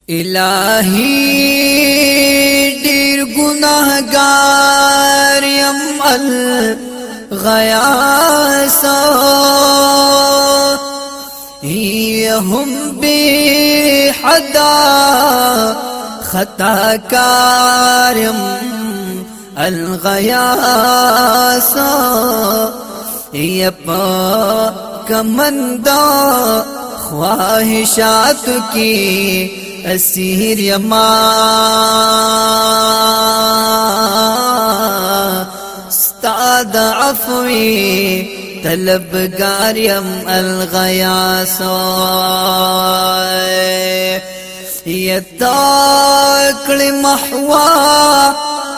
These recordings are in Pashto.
الہی دیر گناہگار یم الغیاسا ہم بے حدا خطا کار یم الغیاسا یپا کمندہ خواہشات کی اسیر یما استاد عفوی طلبگار یم الغیاسا یتاکل محوا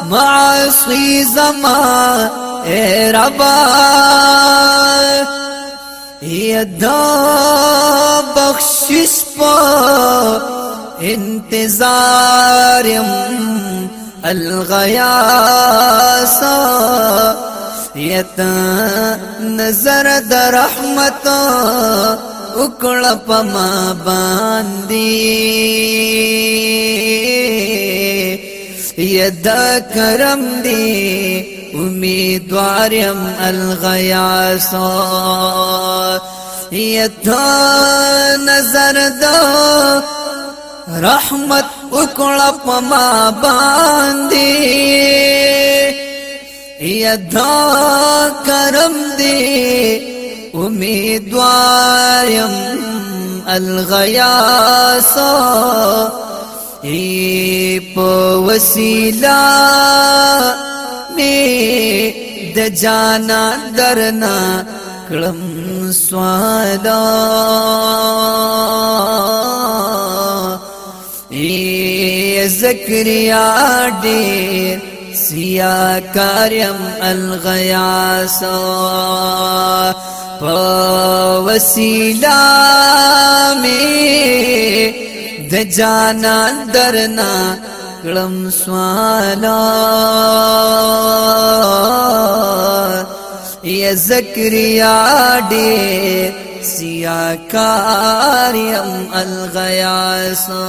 معصی زمان اے ربا یدا بخشش پا انتظار الغیاسا یتا نظر در رحمت اکڑا پا ما باندی یدا کرم دی امیدواریم الغیاسا یتا نظر دا رحمت اکڑا پا ما باندی یدا کرم دی امیدواریم الغیاسا پا وسیلہ میں د جانا درنا کلم سوالا زکریا دیر سیاکاریم الغیاسا پا وسیلہ میں د جانا درنا کلم سوالا یا زکریا دیر سیاکاریم الغیاسا